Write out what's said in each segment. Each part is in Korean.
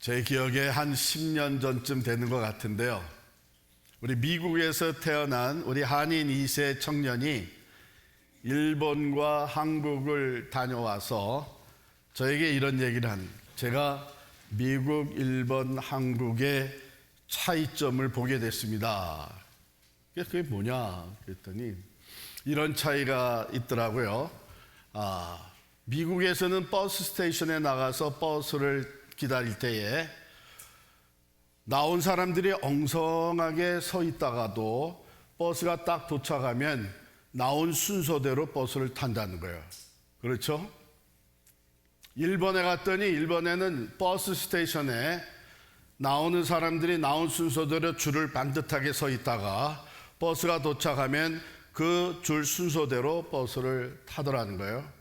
제 기억에 한 10년 전쯤 되는 것 같은데요. 우리 미국에서 태어난 우리 한인 2세 청년이 일본과 한국을 다녀와서 저에게 이런 얘기를 제가 미국, 일본, 한국의 차이점을 보게 됐습니다. 그게 뭐냐 그랬더니 이런 차이가 있더라고요. 미국에서는 버스 스테이션에 나가서 버스를 기다릴 때에 나온 사람들이 엉성하게 서 있다가도 버스가 딱 도착하면 나온 순서대로 버스를 탄다는 거예요. 그렇죠? 일본에 갔더니 일본에는 버스 스테이션에 나오는 사람들이 나온 순서대로 줄을 반듯하게 서 있다가 버스가 도착하면 그 줄 순서대로 버스를 타더라는 거예요.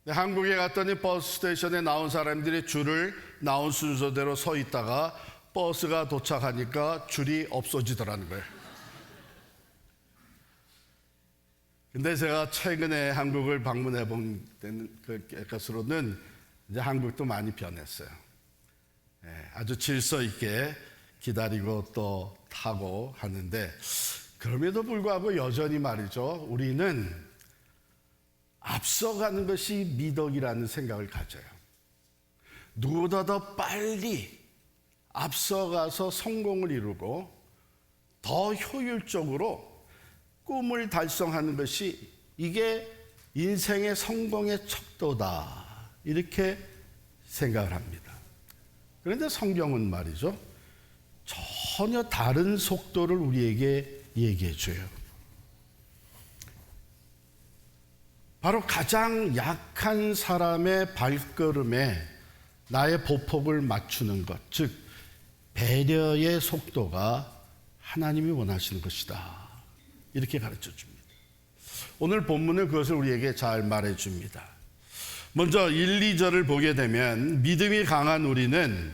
한국에 갔더니 버스 스테이션에 나온 사람들이 줄을 나온 순서대로 서 있다가 버스가 도착하니까 줄이 없어지더라는 거예요. 근데 제가 최근에 한국을 방문해 본 것으로는 이제 한국도 많이 변했어요. 아주 질서 있게 기다리고 또 타고 하는데, 그럼에도 불구하고 여전히 말이죠, 우리는 앞서가는 것이 미덕이라는 생각을 가져요. 누구보다 더 빨리 앞서가서 성공을 이루고 더 효율적으로 꿈을 달성하는 것이 이게 인생의 성공의 척도다, 이렇게 생각을 합니다. 그런데 성경은 말이죠, 전혀 다른 속도를 우리에게 얘기해 줘요. 바로 가장 약한 사람의 발걸음에 나의 보폭을 맞추는 것, 즉 배려의 속도가 하나님이 원하시는 것이다, 이렇게 가르쳐 줍니다. 오늘 본문은 그것을 우리에게 잘 말해 줍니다. 먼저 1, 2절을 보게 되면 믿음이 강한 우리는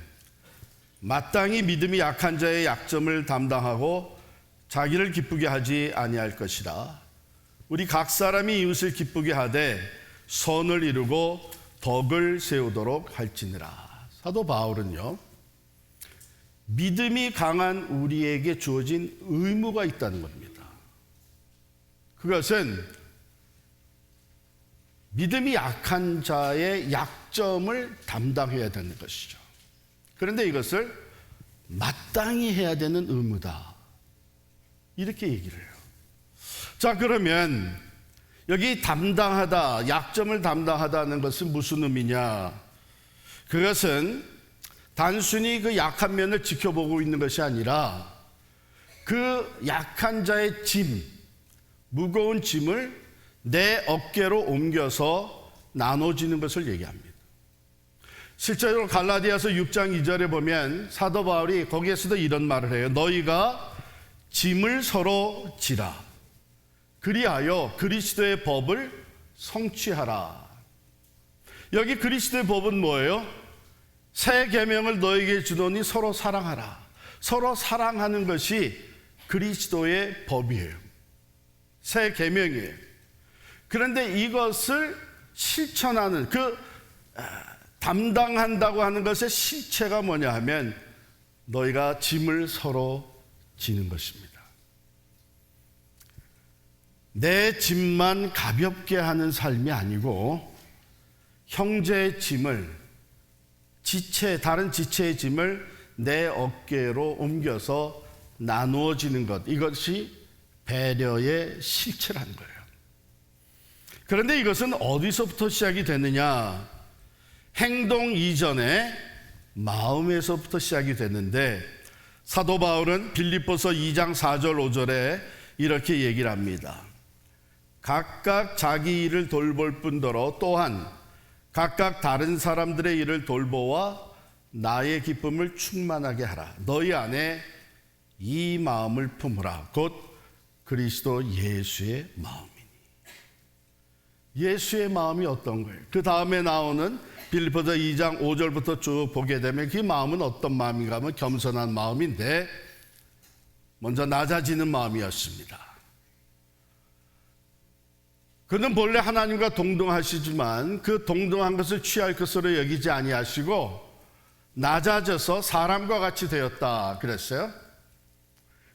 마땅히 믿음이 약한 자의 약점을 담당하고 자기를 기쁘게 하지 아니할 것이라. 우리 각 사람이 이웃을 기쁘게 하되 선을 이루고 덕을 세우도록 할지니라. 사도 바울은요, 믿음이 강한 우리에게 주어진 의무가 있다는 겁니다. 그것은 믿음이 약한 자의 약점을 담당해야 되는 것이죠. 그런데 이것을 마땅히 해야 되는 의무다, 이렇게 얘기를 해요. 자, 그러면 여기 담당하다, 약점을 담당하다는 것은 무슨 의미냐? 그것은 단순히 그 약한 면을 지켜보고 있는 것이 아니라 그 약한 자의 짐, 무거운 짐을 내 어깨로 옮겨서 나눠지는 것을 얘기합니다. 실제로 갈라디아서 6장 2절에 보면 사도 바울이 거기에서도 이런 말을 해요. 너희가 짐을 서로 지라. 그리하여 그리스도의 법을 성취하라. 여기 그리스도의 법은 뭐예요? 새 계명을 너에게 주노니 서로 사랑하라. 서로 사랑하는 것이 그리스도의 법이에요. 새 계명이에요. 그런데 이것을 실천하는, 담당한다고 하는 것의 실체가 뭐냐 하면 너희가 짐을 서로 지는 것입니다. 내 짐만 가볍게 하는 삶이 아니고 형제의 짐을, 다른 지체의 짐을 내 어깨로 옮겨서 나누어지는 것, 이것이 배려의 실체라는 거예요. 그런데 이것은 어디서부터 시작이 되느냐? 행동 이전에 마음에서부터 시작이 되는데, 사도 바울은 빌립보서 2장 4절 5절에 이렇게 얘기를 합니다. 각각 자기 일을 돌볼 뿐더러 또한 각각 다른 사람들의 일을 돌보아 나의 기쁨을 충만하게 하라. 너희 안에 이 마음을 품으라. 곧 그리스도 예수의 마음이니. 예수의 마음이 어떤 거예요? 그 다음에 나오는 빌립보서 2장 5절부터 쭉 보게 되면 그 마음은 어떤 마음인가 하면 겸손한 마음인데, 먼저 낮아지는 마음이었습니다. 그는 본래 하나님과 동등하시지만 그 동등한 것을 취할 것으로 여기지 아니하시고 낮아져서 사람과 같이 되었다 그랬어요.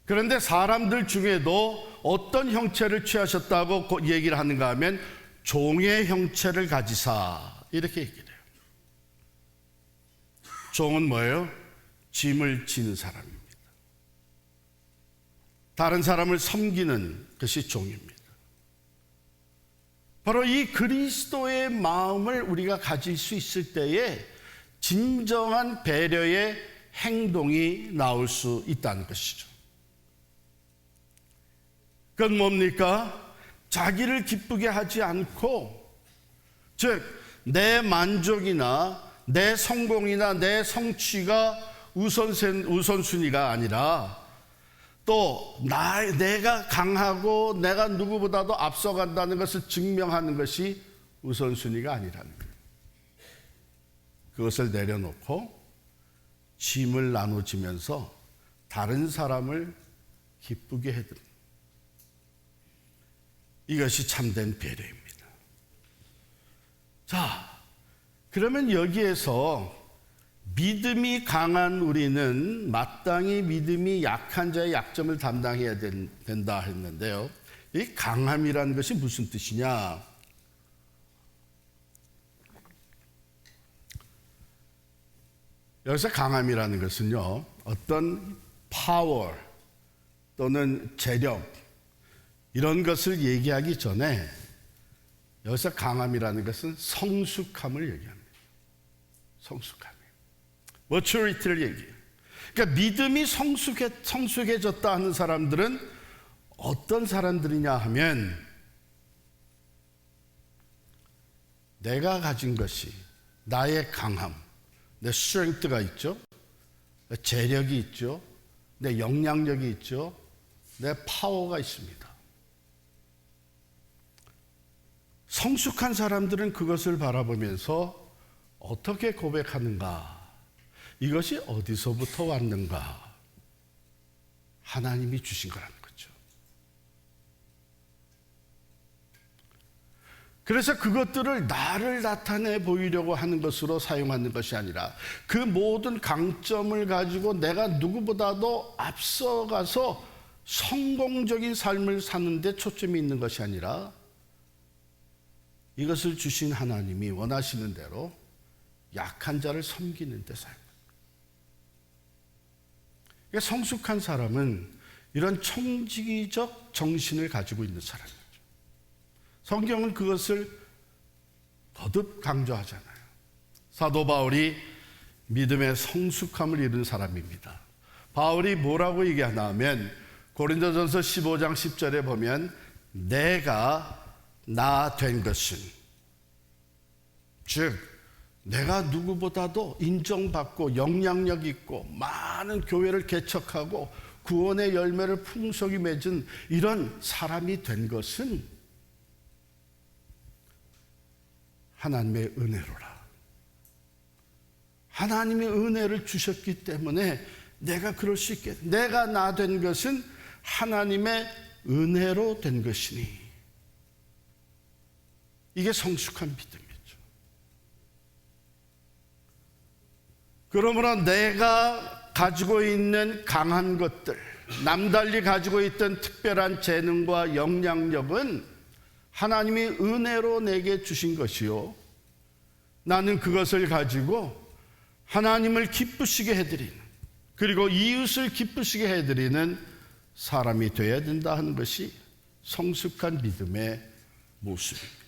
그런데 사람들 중에도 어떤 형체를 취하셨다고 얘기를 하는가 하면 종의 형체를 가지사 이렇게 얘기를 해요. 종은 뭐예요? 짐을 지는 사람입니다. 다른 사람을 섬기는 것이 종입니다. 바로 이 그리스도의 마음을 우리가 가질 수 있을 때에 진정한 배려의 행동이 나올 수 있다는 것이죠. 그건 뭡니까? 자기를 기쁘게 하지 않고, 즉 내 만족이나 내 성공이나 내 성취가 우선순위가 아니라 또 내가 강하고 내가 누구보다도 앞서간다는 것을 증명하는 것이 우선순위가 아니라는 거예요. 그것을 내려놓고 짐을 나눠지면서 다른 사람을 기쁘게 해드립니다. 이것이 참된 배려입니다. 자, 그러면 여기에서 믿음이 강한 우리는 마땅히 믿음이 약한 자의 약점을 담당해야 된다 했는데요. 이 강함이라는 것이 무슨 뜻이냐? 여기서 강함이라는 것은요, 어떤 파워 또는 재력 이런 것을 얘기하기 전에 여기서 강함이라는 것은 성숙함을 얘기합니다. 성숙함. maturity를 얘기해요. 그러니까 믿음이 성숙해졌다 하는 사람들은 어떤 사람들이냐 하면 내가 가진 것이 나의 강함, 내 strength가 있죠. 내 재력이 있죠. 내 영향력이 있죠. 내 파워가 있습니다. 성숙한 사람들은 그것을 바라보면서 어떻게 고백하는가? 이것이 어디서부터 왔는가? 하나님이 주신 거라는 거죠. 그래서 그것들을 나를 나타내 보이려고 하는 것으로 사용하는 것이 아니라 그 모든 강점을 가지고 내가 누구보다도 앞서가서 성공적인 삶을 사는 데 초점이 있는 것이 아니라 이것을 주신 하나님이 원하시는 대로 약한 자를 섬기는 데 사용합니다. 성숙한 사람은 이런 청지기적 정신을 가지고 있는 사람이죠. 성경은 그것을 거듭 강조하잖아요. 사도 바울이 믿음의 성숙함을 이룬 사람입니다. 바울이 뭐라고 얘기하나 하면 고린도전서 15장 10절에 보면 내가 나 된 것은, 즉 내가 누구보다도 인정받고 영향력 있고 많은 교회를 개척하고 구원의 열매를 풍성히 맺은 이런 사람이 된 것은 하나님의 은혜로라. 하나님의 은혜를 주셨기 때문에 내가 그럴 수 있게, 내가 나 된 것은 하나님의 은혜로 된 것이니, 이게 성숙한 믿음이죠. 그러므로 내가 가지고 있는 강한 것들, 남달리 가지고 있던 특별한 재능과 영향력은 하나님이 은혜로 내게 주신 것이요, 나는 그것을 가지고 하나님을 기쁘시게 해드리는, 그리고 이웃을 기쁘시게 해드리는 사람이 되어야 된다 하는 것이 성숙한 믿음의 모습입니다.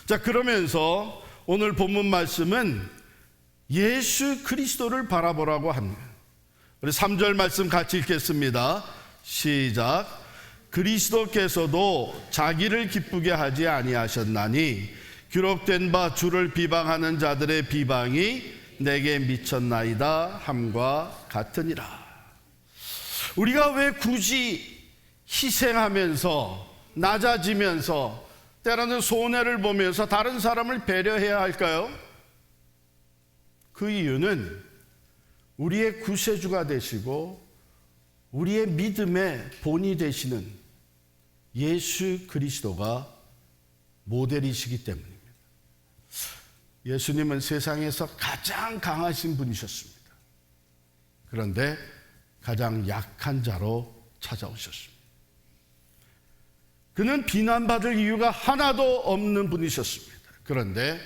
자, 그러면서 오늘 본문 말씀은 예수 그리스도를 바라보라고 합니다. 우리 3절 말씀 같이 읽겠습니다. 시작. 그리스도께서도 자기를 기쁘게 하지 아니하셨나니 기록된 바 주를 비방하는 자들의 비방이 내게 미쳤나이다 함과 같으니라. 우리가 왜 굳이 희생하면서 낮아지면서 때로는 손해를 보면서 다른 사람을 배려해야 할까요? 그 이유는 우리의 구세주가 되시고 우리의 믿음의 본이 되시는 예수 그리스도가 모델이시기 때문입니다. 예수님은 세상에서 가장 강하신 분이셨습니다. 그런데 가장 약한 자로 찾아오셨습니다. 그는 비난받을 이유가 하나도 없는 분이셨습니다. 그런데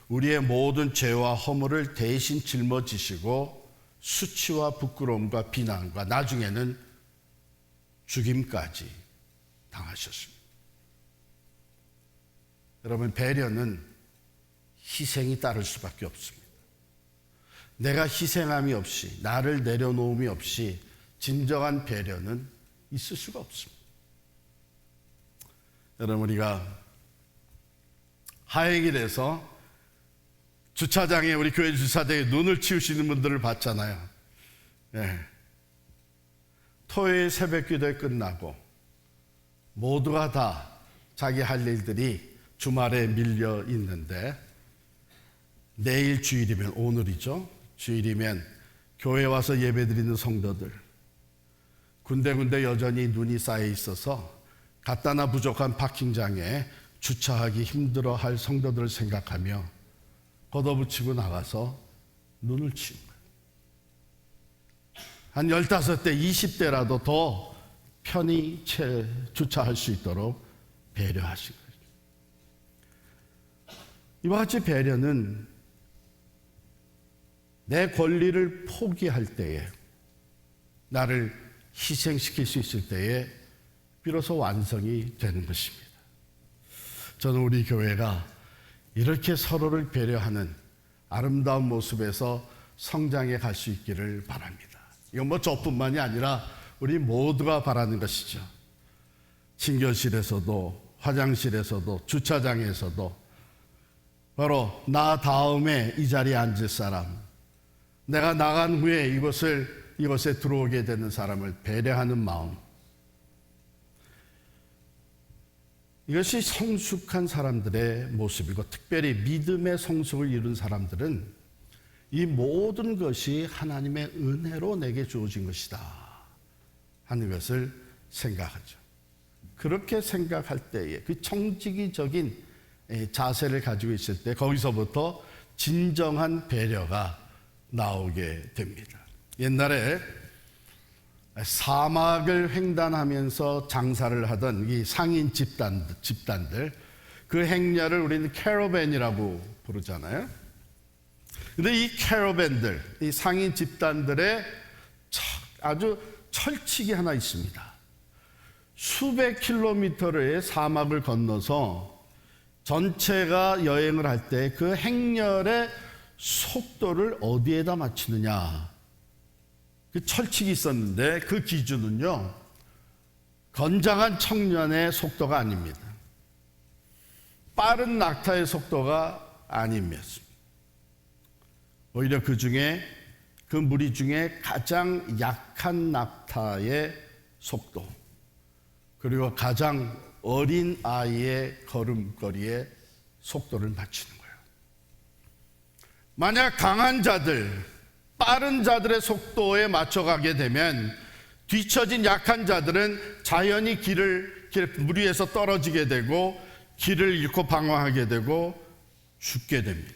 우리의 모든 죄와 허물을 대신 짊어지시고 수치와 부끄러움과 비난과 나중에는 죽임까지 당하셨습니다. 여러분, 배려는 희생이 따를 수밖에 없습니다. 내가 희생함이 없이, 나를 내려놓음이 없이 진정한 배려는 있을 수가 없습니다. 여러분, 우리가 하행일에서 주차장에, 우리 교회 주차장에 눈을 치우시는 분들을 봤잖아요. 네. 토요일 새벽 기도에 끝나고 모두가 다 자기 할 일들이 주말에 밀려 있는데, 내일 주일이면, 오늘이죠, 주일이면 교회 와서 예배드리는 성도들, 군데군데 여전히 눈이 쌓여 있어서 갖다나 부족한 파킹장에 주차하기 힘들어할 성도들을 생각하며 걷어붙이고 나가서 눈을 치운 거예요. 한 15대, 20대라도 더 편히 주차할 수 있도록 배려하신 거예요. 이와 같이 배려는 내 권리를 포기할 때에, 나를 희생시킬 수 있을 때에 비로소 완성이 되는 것입니다. 저는 우리 교회가 이렇게 서로를 배려하는 아름다운 모습에서 성장해 갈 수 있기를 바랍니다. 이건 뭐 저뿐만이 아니라 우리 모두가 바라는 것이죠. 친교실에서도, 화장실에서도, 주차장에서도, 바로 나 다음에 이 자리에 앉을 사람, 내가 나간 후에 이곳에 들어오게 되는 사람을 배려하는 마음, 이것이 성숙한 사람들의 모습이고, 특별히 믿음의 성숙을 이룬 사람들은 이 모든 것이 하나님의 은혜로 내게 주어진 것이다 하는 것을 생각하죠. 그렇게 생각할 때에, 그 청지기적인 자세를 가지고 있을 때, 거기서부터 진정한 배려가 나오게 됩니다. 옛날에 사막을 횡단하면서 장사를 하던 이 상인 집단들, 그 행렬을 우리는 캐러밴이라고 부르잖아요. 근데 이 캐러밴들, 이 상인 집단들의 아주 철칙이 하나 있습니다. 수백 킬로미터의 사막을 건너서 전체가 여행을 할 때 그 행렬의 속도를 어디에다 맞추느냐, 그 철칙이 있었는데, 그 기준은요, 건장한 청년의 속도가 아닙니다. 빠른 낙타의 속도가 아닙니다. 오히려 그 무리 중에 가장 약한 낙타의 속도, 그리고 가장 어린 아이의 걸음걸이의 속도를 맞추는 거예요. 만약 강한 자들, 빠른 자들의 속도에 맞춰가게 되면 뒤처진 약한 자들은 자연히 물 위에서 떨어지게 되고, 길을 잃고 방황하게 되고 죽게 됩니다.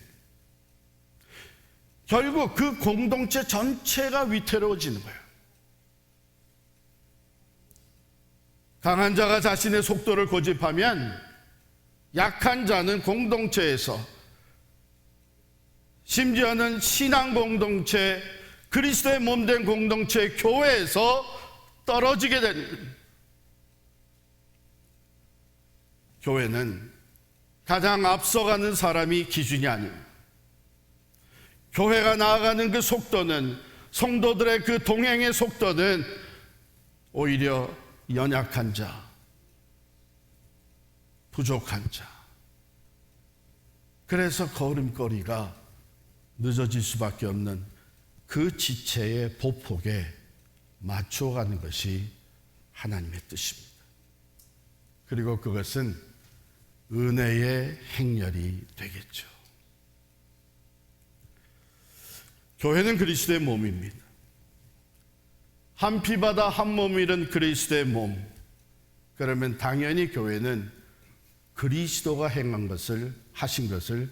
결국 그 공동체 전체가 위태로워지는 거예요. 강한 자가 자신의 속도를 고집하면 약한 자는 공동체에서, 심지어는 신앙 공동체, 그리스도의 몸된 공동체, 교회에서 떨어지게 되는, 교회는 가장 앞서가는 사람이 기준이 아닙니다. 교회가 나아가는 그 속도는, 성도들의 그 동행의 속도는 오히려 연약한 자, 부족한 자, 그래서 걸음걸이가 늦어질 수밖에 없는 그 지체의 보폭에 맞춰가는 것이 하나님의 뜻입니다. 그리고 그것은 은혜의 행렬이 되겠죠. 교회는 그리스도의 몸입니다. 한 피바다 한 몸을 이룬 그리스도의 몸. 그러면 당연히 교회는 그리스도가 행한 것을, 하신 것을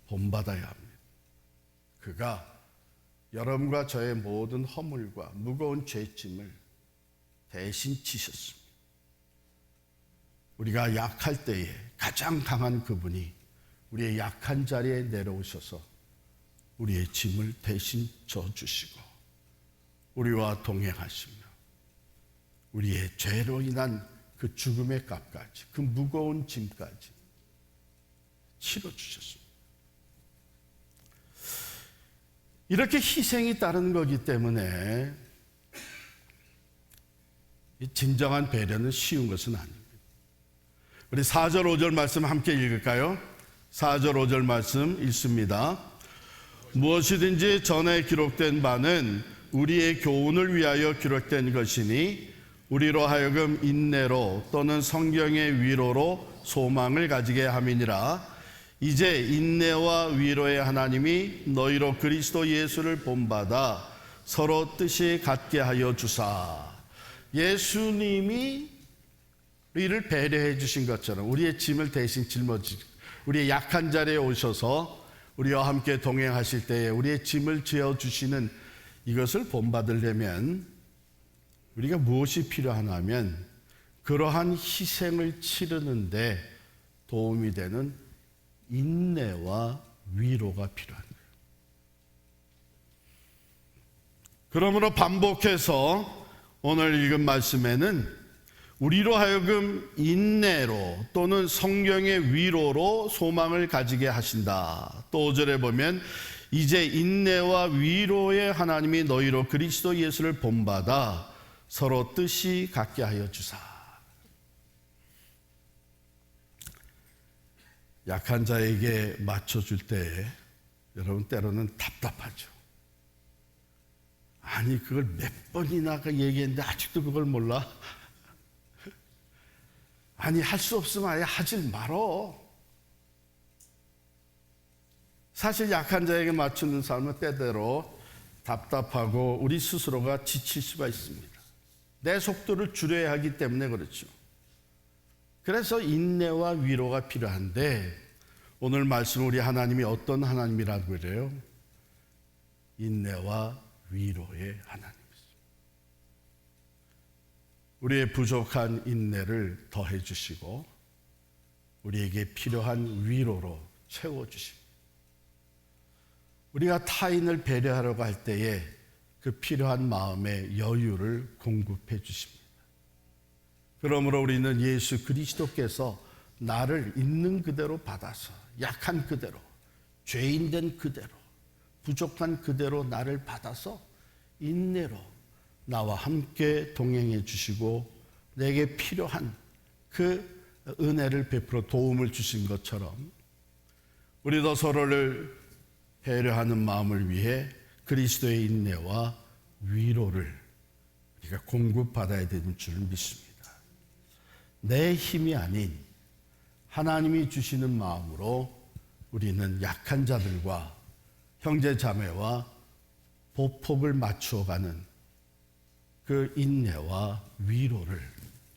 본받아야 합니다. 그가 여러분과 저의 모든 허물과 무거운 죄짐을 대신 지셨습니다. 우리가 약할 때에 가장 강한 그분이 우리의 약한 자리에 내려오셔서 우리의 짐을 대신 져주시고 우리와 동행하시며 우리의 죄로 인한 그 죽음의 값까지, 그 무거운 짐까지 치러주셨습니다. 이렇게 희생이 따른 거기 때문에 진정한 배려는 쉬운 것은 아닙니다. 우리 4절 5절 말씀 함께 읽을까요? 4절 5절 말씀 읽습니다. 무엇이든지 전에 기록된 바는 우리의 교훈을 위하여 기록된 것이니 우리로 하여금 인내로 또는 성경의 위로로 소망을 가지게 함이니라. 이제 인내와 위로의 하나님이 너희로 그리스도 예수를 본받아 서로 뜻이 같게 하여 주사. 예수님이 우리를 배려해 주신 것처럼 우리의 짐을 대신 짊어지고 우리의 약한 자리에 오셔서 우리와 함께 동행하실 때에 우리의 짐을 지어주시는 이것을 본받으려면 우리가 무엇이 필요하냐 하면 그러한 희생을 치르는데 도움이 되는 인내와 위로가 필요한 거예요. 그러므로 반복해서 오늘 읽은 말씀에는 우리로 하여금 인내로 또는 성경의 위로로 소망을 가지게 하신다. 또 5절에 보면 이제 인내와 위로의 하나님이 너희로 그리스도 예수를 본받아 서로 뜻이 같게 하여 주사. 약한 자에게 맞춰줄 때 여러분 때로는 답답하죠. 아니 그걸 몇 번이나 얘기했는데 아직도 그걸 몰라? 아니 할 수 없으면 아예 하질 말어. 사실 약한 자에게 맞추는 삶은 때때로 답답하고 우리 스스로가 지칠 수가 있습니다. 내 속도를 줄여야 하기 때문에 그렇죠. 그래서 인내와 위로가 필요한데 오늘 말씀 우리 하나님이 어떤 하나님이라고 그래요? 인내와 위로의 하나님. 우리의 부족한 인내를 더해 주시고 우리에게 필요한 위로로 채워주십니다. 우리가 타인을 배려하려고 할 때에 그 필요한 마음의 여유를 공급해 주십니다. 그러므로 우리는 예수 그리스도께서 나를 있는 그대로 받아서 약한 그대로, 죄인된 그대로, 부족한 그대로 나를 받아서 인내로 나와 함께 동행해 주시고 내게 필요한 그 은혜를 베풀어 도움을 주신 것처럼 우리도 서로를 배려하는 마음을 위해 그리스도의 인내와 위로를 우리가 공급받아야 되는 줄 믿습니다. 내 힘이 아닌 하나님이 주시는 마음으로 우리는 약한 자들과 형제 자매와 보폭을 맞추어가는 그 인내와 위로를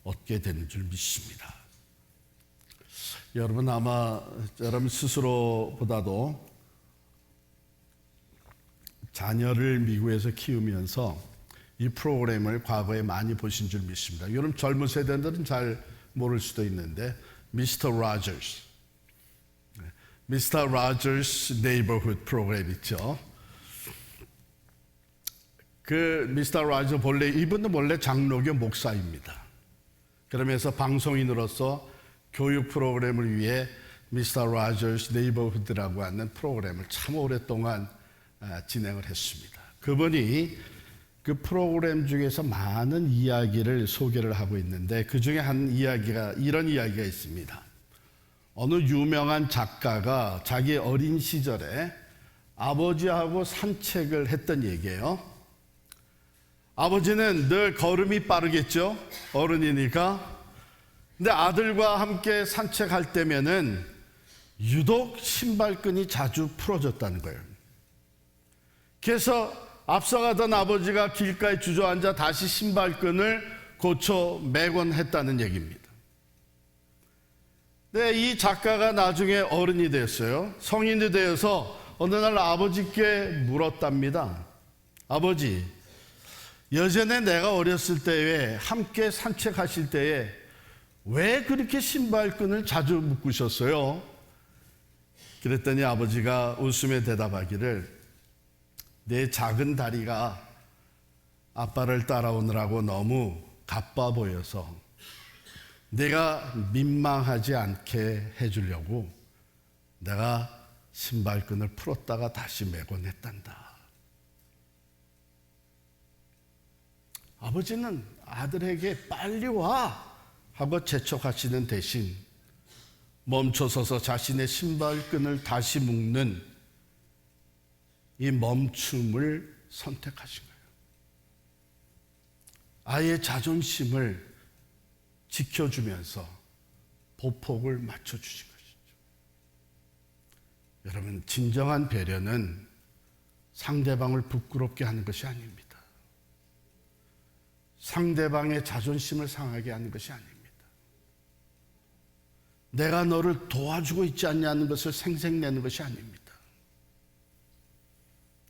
얻게 되는 줄 믿습니다. 여러분 아마 여러분 스스로보다도 자녀를 미국에서 키우면서 이 프로그램을 과거에 많이 보신 줄 믿습니다. 요즘 젊은 세대들은 잘 모를 수도 있는데 미스터 로저스, 미스터 로저스 네이버후드 프로그램 있죠. 그 미스터 로저 이분은 원래 장로교 목사입니다. 그러면서 방송인으로서 교육 프로그램을 위해 미스터 로저스 네이버후드라고 하는 프로그램을 참 오랫동안 진행을 했습니다. 그분이 그 프로그램 중에서 많은 이야기를 소개를 하고 있는데 그 중에 한 이야기가 이런 이야기가 있습니다. 어느 유명한 작가가 자기 어린 시절에 아버지하고 산책을 했던 얘기예요. 아버지는 늘 걸음이 빠르겠죠. 어른이니까. 근데 아들과 함께 산책할 때면은 유독 신발끈이 자주 풀어졌다는 거예요. 그래서 앞서가던 아버지가 길가에 주저앉아 다시 신발끈을 고쳐 매곤 했다는 얘기입니다. 네, 이 작가가 나중에 어른이 됐어요. 성인이 되어서 어느 날 아버지께 물었답니다. 아버지, 예전에 내가 어렸을 때에 함께 산책하실 때에 왜 그렇게 신발끈을 자주 묶으셨어요? 그랬더니 아버지가 웃으며 대답하기를, 내 작은 다리가 아빠를 따라오느라고 너무 가빠 보여서 내가 민망하지 않게 해주려고 내가 신발끈을 풀었다가 다시 매곤 했단다. 아버지는 아들에게 빨리 와 하고 재촉하시는 대신 멈춰서서 자신의 신발끈을 다시 묶는 이 멈춤을 선택하신 거예요. 아이의 자존심을 지켜주면서 보폭을 맞춰주신 것이죠. 여러분, 진정한 배려는 상대방을 부끄럽게 하는 것이 아닙니다. 상대방의 자존심을 상하게 하는 것이 아닙니다. 내가 너를 도와주고 있지 않냐는 것을 생색내는 것이 아닙니다.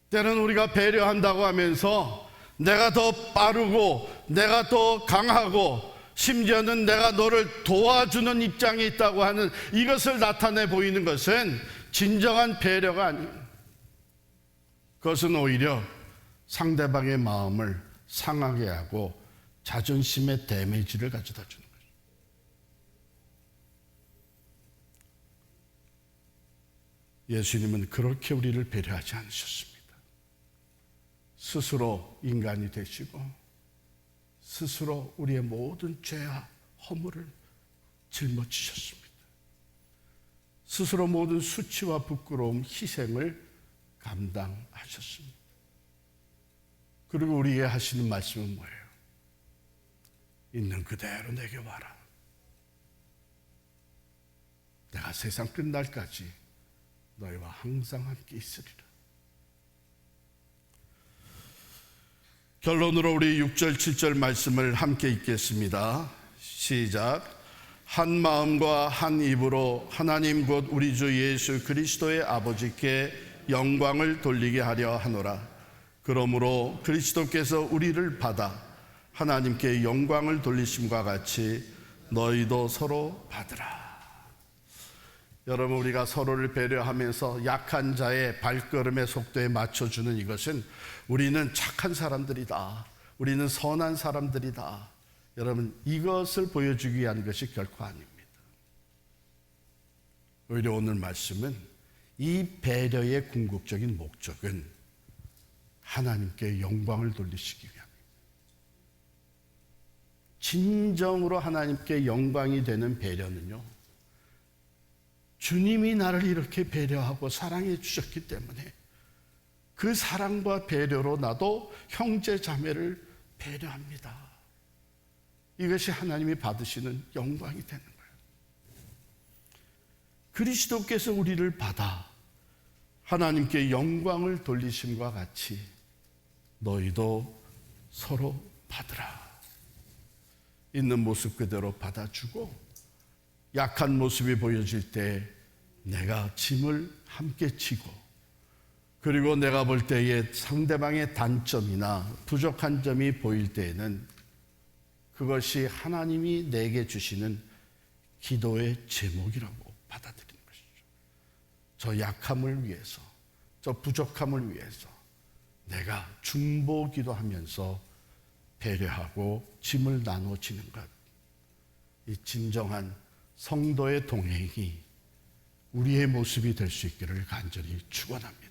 때로는 우리가 배려한다고 하면서 내가 더 빠르고 내가 더 강하고 심지어는 내가 너를 도와주는 입장에 있다고 하는 이것을 나타내 보이는 것은 진정한 배려가 아니에요. 그것은 오히려 상대방의 마음을 상하게 하고 자존심의 데미지를 가져다 주는 거죠. 예수님은 그렇게 우리를 배려하지 않으셨습니다. 스스로 인간이 되시고 스스로 우리의 모든 죄와 허물을 짊어지셨습니다. 스스로 모든 수치와 부끄러움, 희생을 감당하셨습니다. 그리고 우리에게 하시는 말씀은 뭐예요? 있는 그대로 내게 와라. 내가 세상 끝날까지 너희와 항상 함께 있으리라. 결론으로 우리 6절, 7절 말씀을 함께 읽겠습니다. 시작. 한 마음과 한 입으로 하나님 곧 우리 주 예수 그리스도의 아버지께 영광을 돌리게 하려 하노라. 그러므로 그리스도께서 우리를 받아 하나님께 영광을 돌리심과 같이 너희도 서로 받으라. 여러분, 우리가 서로를 배려하면서 약한 자의 발걸음의 속도에 맞춰주는 이것은 우리는 착한 사람들이다, 우리는 선한 사람들이다, 여러분, 이것을 보여주기 위한 것이 결코 아닙니다. 오히려 오늘 말씀은 이 배려의 궁극적인 목적은 하나님께 영광을 돌리시기 위함입니다. 진정으로 하나님께 영광이 되는 배려는요, 주님이 나를 이렇게 배려하고 사랑해 주셨기 때문에 그 사랑과 배려로 나도 형제 자매를 배려합니다. 이것이 하나님이 받으시는 영광이 되는 거예요. 그리스도께서 우리를 받아 하나님께 영광을 돌리심과 같이 너희도 서로 받으라. 있는 모습 그대로 받아주고 약한 모습이 보여질 때 내가 짐을 함께 지고, 그리고 내가 볼 때에 상대방의 단점이나 부족한 점이 보일 때에는 그것이 하나님이 내게 주시는 기도의 제목이라고 받아들이는 것이죠. 저 약함을 위해서, 저 부족함을 위해서 내가 중보기도하면서 배려하고 짐을 나눠지는 것, 이 진정한 성도의 동행이 우리의 모습이 될 수 있기를 간절히 축원합니다.